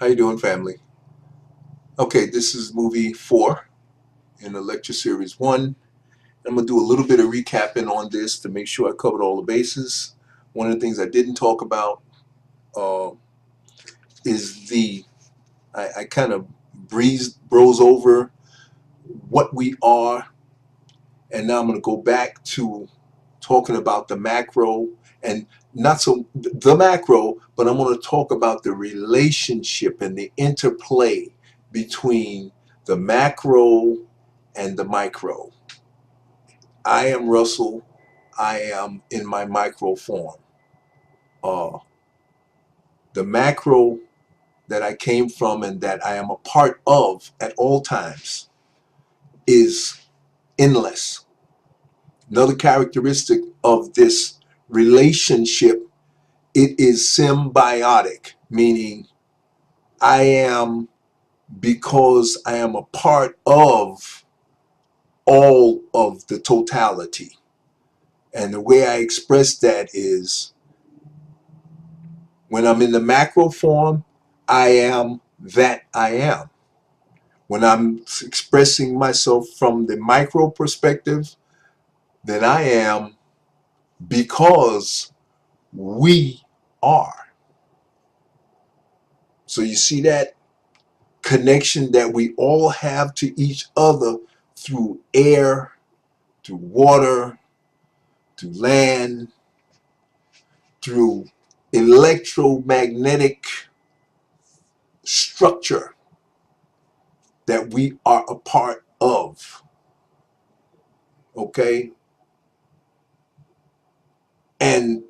How you doing, family? Okay, this is movie 4 in the lecture series 1. I'm going to do a little bit of recapping on this to make sure I covered all the bases. One of the things I didn't talk about uh, is I kind of brose over what we are, and now I'm going to go back to talking about the macro, and not so the macro, but I'm going to talk about the relationship and the interplay between the macro and the micro. I am Russell. I am in my micro form. Uh, the macro that I came from and that I am a part of at all times is endless. Another characteristic of this relationship, it is symbiotic, meaning I am, because I am a part of all of the totality. And the way I express that is when I'm in the macro form, I am that I am. When I'm expressing myself from the micro perspective, then I am because we are. So you see that connection that we all have to each other through air, through water, through land, through electromagnetic structure that we are a part of. Okay? And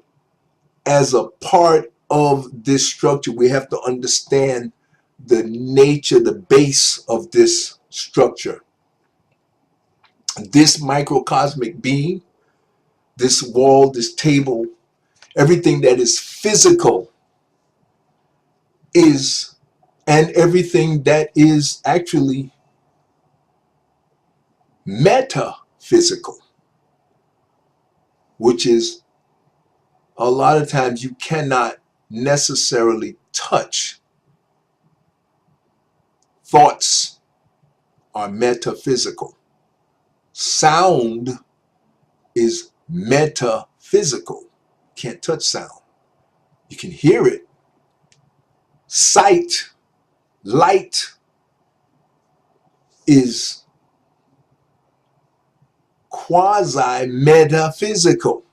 as a part of this structure, we have to understand the nature, the base of this structure. This microcosmic being, this wall, this table, everything that is physical is, and everything that is actually metaphysical, which is a lot of times you cannot necessarily touch. Thoughts are metaphysical. Sound is metaphysical. Can't touch sound. You can hear it. Sight, light is quasi-metaphysical.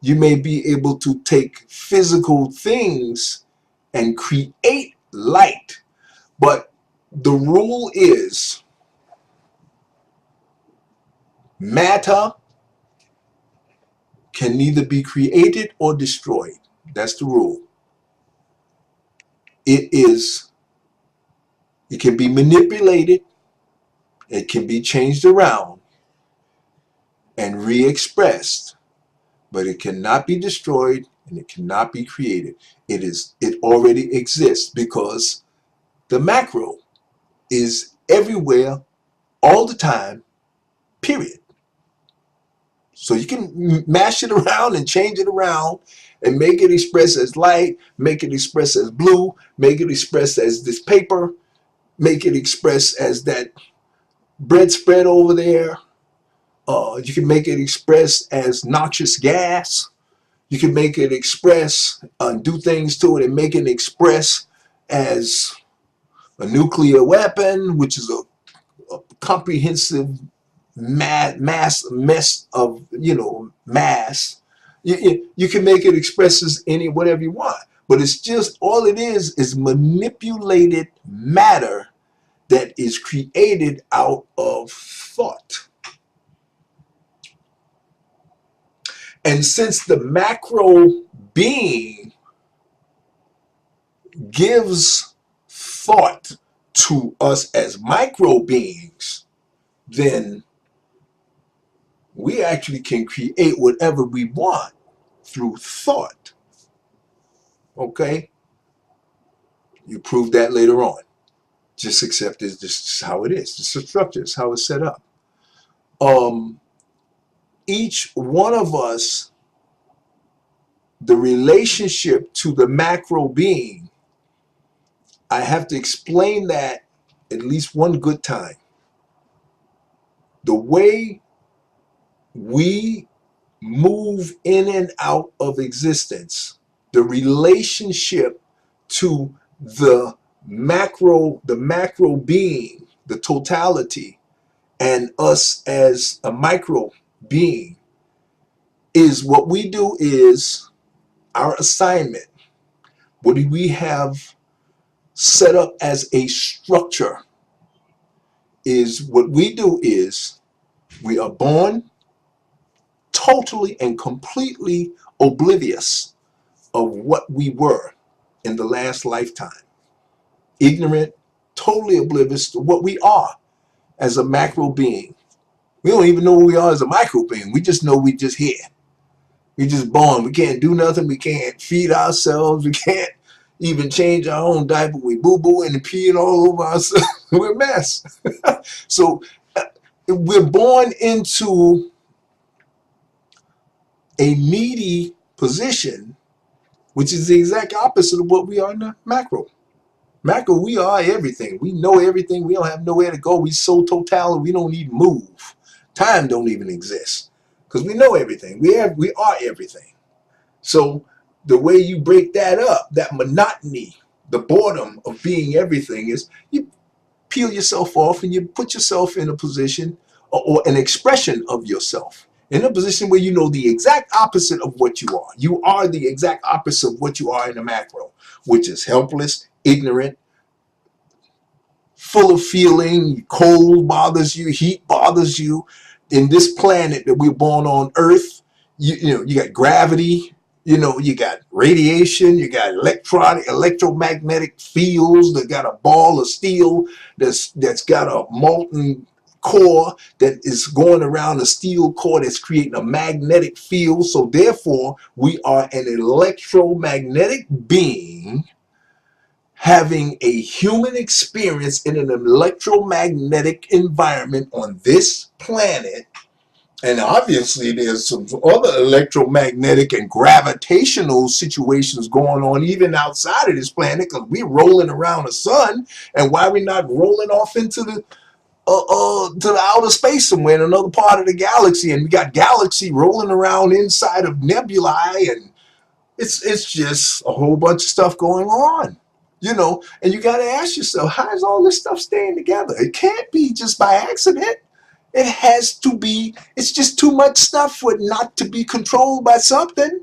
You may be able to take physical things and create light, but the rule is matter can neither be created or destroyed. That's the rule. It can be manipulated, it can be changed around and re-expressed, but it cannot be destroyed and it cannot be created. It already exists because the macro is everywhere all the time, period. So you can mash it around and change it around and make it express as light, make it express as blue, make it express as this paper, make it express as that bread spread over there. You can make it express as noxious gas. You can make it express, do things to it and make it express as a nuclear weapon, which is a comprehensive mess of, mass. You can make it express as any whatever you want, but it's just all it is manipulated matter that is created out of thought. And since the macro being gives thought to us as micro beings, then we actually can create whatever we want through thought. Okay? You prove that later on. Just accept it. This is how it is. This is the structure. It's how it's set up. Each one of us, the relationship to the macro being I have to explain that at least one good time. The way we move in and out of existence, the relationship to the macro being, the totality, and us as a micro being, is what we do is our assignment. What do we have set up as a structure is what we do is we are born totally and completely oblivious of what we were in the last lifetime. Ignorant, totally oblivious to what we are as a macro being. We don't even know what we are as a micro being. We just know we just here. We just born. We can't do nothing. We can't feed ourselves. We can't even change our own diaper. We boo-boo and peeing all over ourselves. We're a mess. So we're born into a needy position, which is the exact opposite of what we are in the macro. Macro, we are everything. We know everything. We don't have nowhere to go. We so total, we don't even move. Time don't even exist because we know everything. We are everything. So the way you break that up, that monotony, the boredom of being everything, is you peel yourself off and you put yourself in a position or an expression of yourself in a position where you know the exact opposite of what you are. You are the exact opposite of what you are in the macro, which is helpless, ignorant, full of feeling. Cold bothers you, heat bothers you. In this planet that we're born on Earth, you got gravity, you got radiation, you got electromagnetic fields that got a ball of steel that's got a molten core that is going around a steel core that's creating a magnetic field. So therefore, we are an electromagnetic being having a human experience in an electromagnetic environment on this planet. And obviously there's some other electromagnetic and gravitational situations going on even outside of this planet, because we're rolling around the sun. And why are we not rolling off into the to the outer space somewhere in another part of the galaxy? And we got galaxy rolling around inside of nebulae, and it's just a whole bunch of stuff going on. And you got to ask yourself, how is all this stuff staying together? It can't be just by accident. It has to be. It's just too much stuff for it not to be controlled by something.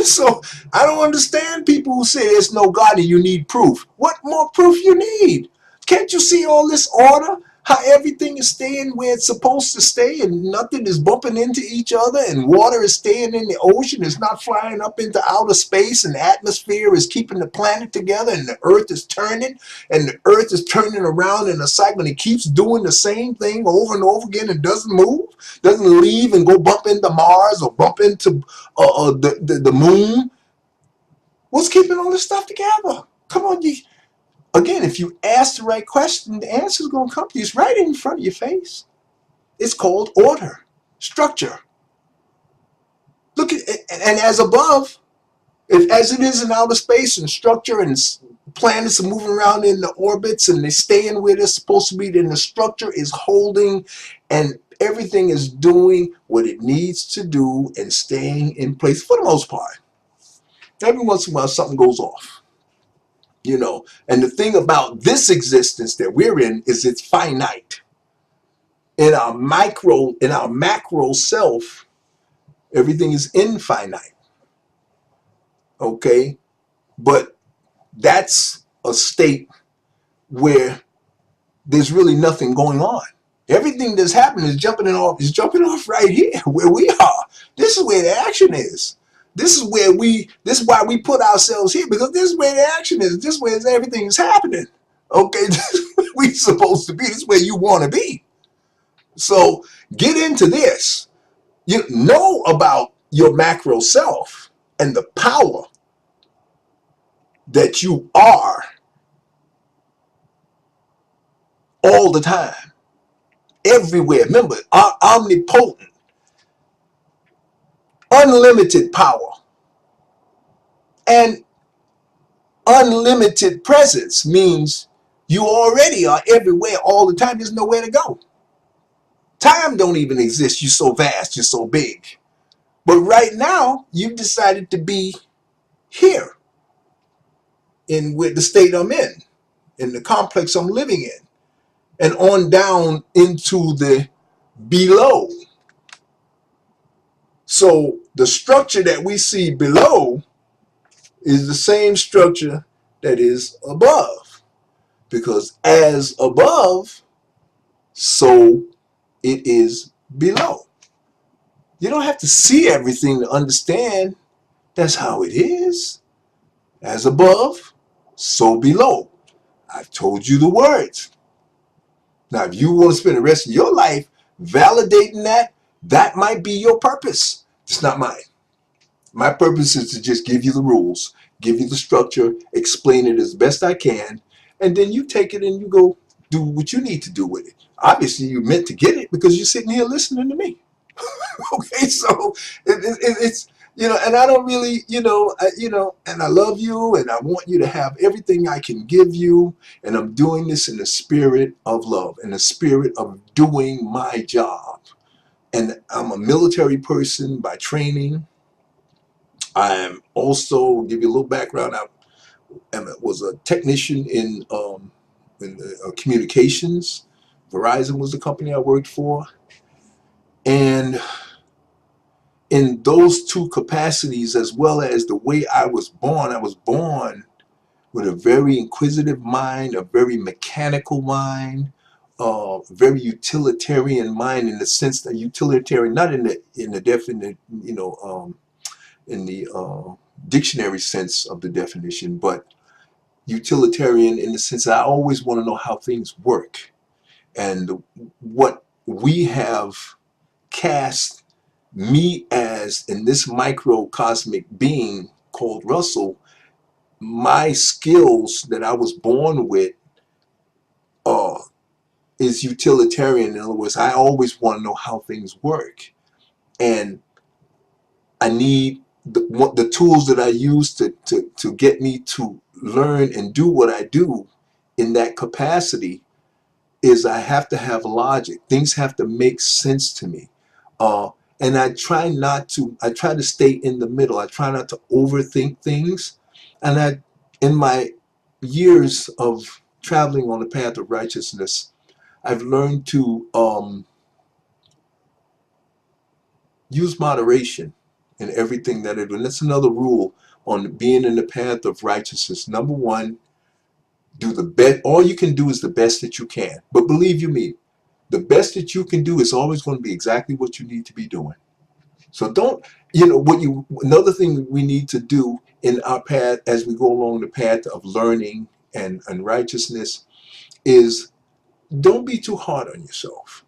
So I don't understand people who say there's no God and you need proof. What more proof you need? Can't you see all this order? How everything is staying where it's supposed to stay and nothing is bumping into each other, and water is staying in the ocean. It's not flying up into outer space, and the atmosphere is keeping the planet together, and the earth is turning around in a cycle, and it keeps doing the same thing over and over again and doesn't move, doesn't leave and go bump into Mars or bump into the moon. What's keeping all this stuff together? Come on, again, if you ask the right question, the answer is going to come to you. It's right in front of your face. It's called order, structure. Look at it, and as above, as it is in outer space, and structure, and planets are moving around in the orbits and they're staying where they're supposed to be, then the structure is holding, and everything is doing what it needs to do and staying in place for the most part. Every once in a while, something goes off. And the thing about this existence that we're in is it's finite. In our macro self, everything is infinite. Okay? But that's a state where there's really nothing going on. Everything that's happening is jumping off right here where we are. This is where the action is. This is why we put ourselves here, because this is where the action is. This is where everything is happening. Okay, this is where we're supposed to be. This is where you want to be. So get into this. You know about your macro self and the power that you are all the time, everywhere. Remember, omnipotent, unlimited power. And Unlimited presence means you already are everywhere all the time. There's nowhere to go. Time don't even exist. You're so vast, you're so big. But right now, you've decided to be here in with the state I'm in the complex I'm living in, and on down into the below. So the structure that we see below is the same structure that is above. Because as above, so it is below. You don't have to see everything to understand that's how it is. As above, so below. I've told you the words. Now, if you want to spend the rest of your life validating that, that might be your purpose. It's not mine. My purpose is to just give you the rules, give you the structure, explain it as best I can, and then you take it and you go do what you need to do with it. Obviously, you meant to get it because you're sitting here listening to me. Okay, so it's and I don't really and I love you and I want you to have everything I can give you, and I'm doing this in the spirit of love, in the spirit of doing my job. And I'm a military person by training. I am also, give you a little background, was a technician in communications. Verizon was the company I worked for, and in those two capacities, as well as the way I was born with a very inquisitive mind, a very mechanical mind, very utilitarian mind, in the sense that utilitarian, not in the definite, in the dictionary sense of the definition, but utilitarian in the sense that I always want to know how things work. And what we have cast me as in this microcosmic being called Russell, my skills that I was born with uh, is utilitarian. In other words, I always want to know how things work. And I need the tools that I use to get me to learn and do what I do in that capacity is I have to have logic. Things have to make sense to me. Uh, and I try to stay in the middle. I try not to overthink things. And in my years of traveling on the path of righteousness, I've learned to use moderation in everything that I do. And that's another rule on being in the path of righteousness. Number one, do the best. All you can do is the best that you can. But believe you me, the best that you can do is always going to be exactly what you need to be doing. So don't, another thing we need to do in our path as we go along the path of learning and righteousness is don't be too hard on yourself.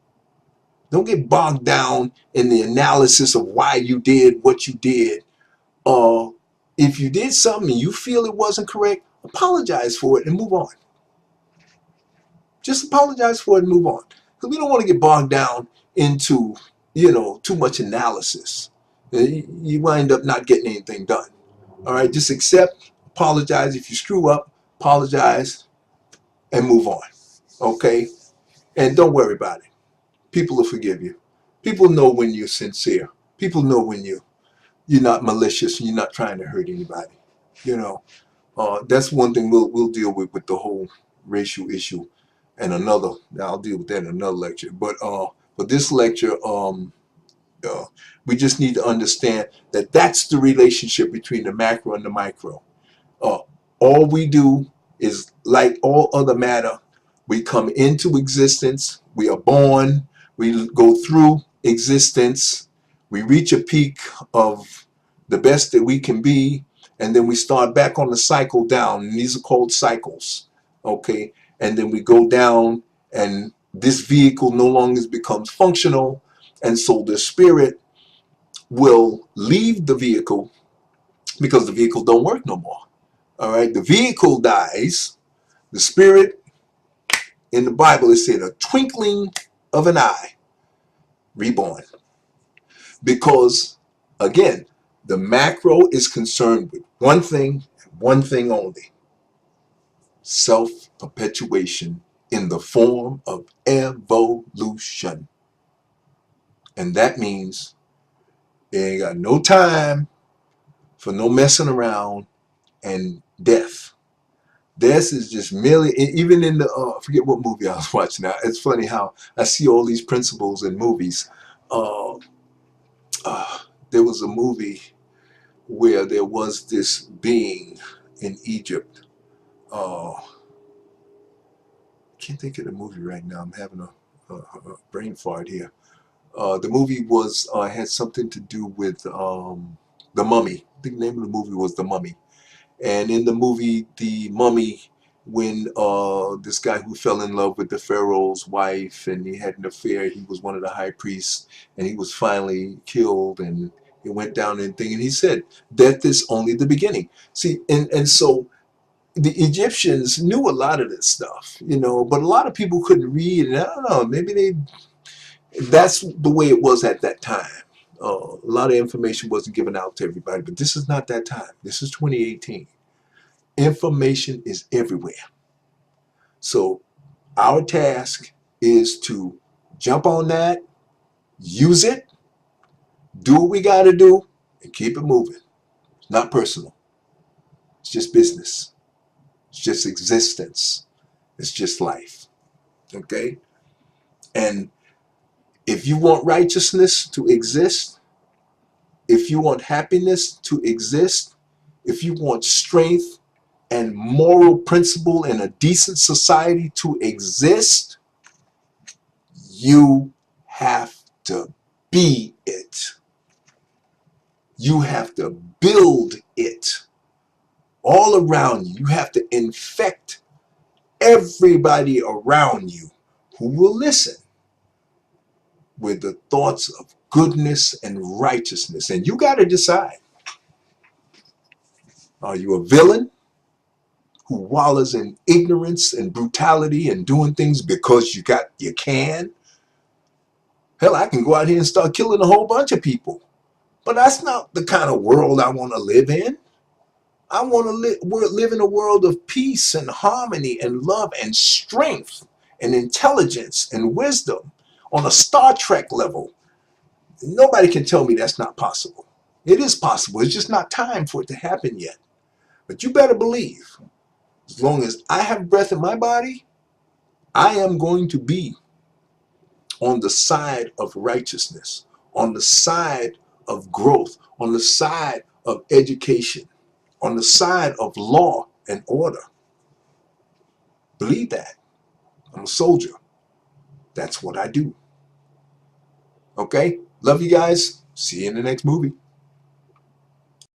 Don't get bogged down in the analysis of why you did what you did. If you did something and you feel it wasn't correct, apologize for it and move on. Just apologize for it and move on. Because we don't want to get bogged down into, too much analysis. You wind up not getting anything done. All right, just accept, apologize. If you screw up, apologize and move on. Okay? And don't worry about it. People will forgive you. People know when you're sincere. People know when you're not malicious and you're not trying to hurt anybody. That's one thing we'll deal with the whole racial issue, and I'll deal with that in another lecture. But this lecture, we just need to understand that that's the relationship between the macro and the micro. Uh, all we do is, like all other matter, we come into existence, we are born, we go through existence, we reach a peak of the best that we can be, and then we start back on the cycle down. And these are called cycles, okay? And then we go down, and this vehicle no longer becomes functional, and so the spirit will leave the vehicle because the vehicle don't work no more. All right, the vehicle dies. The spirit, in the Bible, it said a twinkling of an eye, reborn. Because, again, the macro is concerned with one thing and one thing only. self-perpetuation in the form of evolution. And that means they ain't got no time for no messing around and death. This is just merely, even in the, I forget what movie I was watching now. It's funny how I see all these principles in movies. Uh, there was a movie where there was this being in Egypt. Can't think of the movie right now. I'm having a brain fart here. The movie was had something to do with the Mummy. I think the name of the movie was The Mummy. And in the movie, the Mummy, when this guy who fell in love with the Pharaoh's wife and he had an affair, he was one of the high priests, and he was finally killed, and it went down and thing. And he said, "Death is only the beginning." See, and so the Egyptians knew a lot of this stuff, you know, but a lot of people couldn't read, and I don't know, maybe that's the way it was at that time. A lot of information wasn't given out to everybody, but this is not that time. This is 2018. Information is everywhere. So our task is to jump on that, use it, do what we got to do, and keep it moving. It's not personal. It's just business. It's just existence. It's just life. Okay? And if you want righteousness to exist, if you want happiness to exist, if you want strength and moral principle in a decent society to exist, you have to be it. You have to build it all around you. You have to infect everybody around you who will listen with the thoughts of goodness and righteousness. And you got to decide, are you a villain who wallows in ignorance and brutality and doing things because you can? Hell, I can go out here and start killing a whole bunch of people. But that's not the kind of world I want to live in. I want to live in a world of peace and harmony and love and strength and intelligence and wisdom on a Star Trek level. Nobody can tell me that's not possible. It is possible. It's just not time for it to happen yet. But you better believe, as long as I have breath in my body, I am going to be on the side of righteousness, on the side of growth, on the side of education, on the side of law and order. Believe that. I'm a soldier. That's what I do. Okay? Love you guys. See you in the next movie.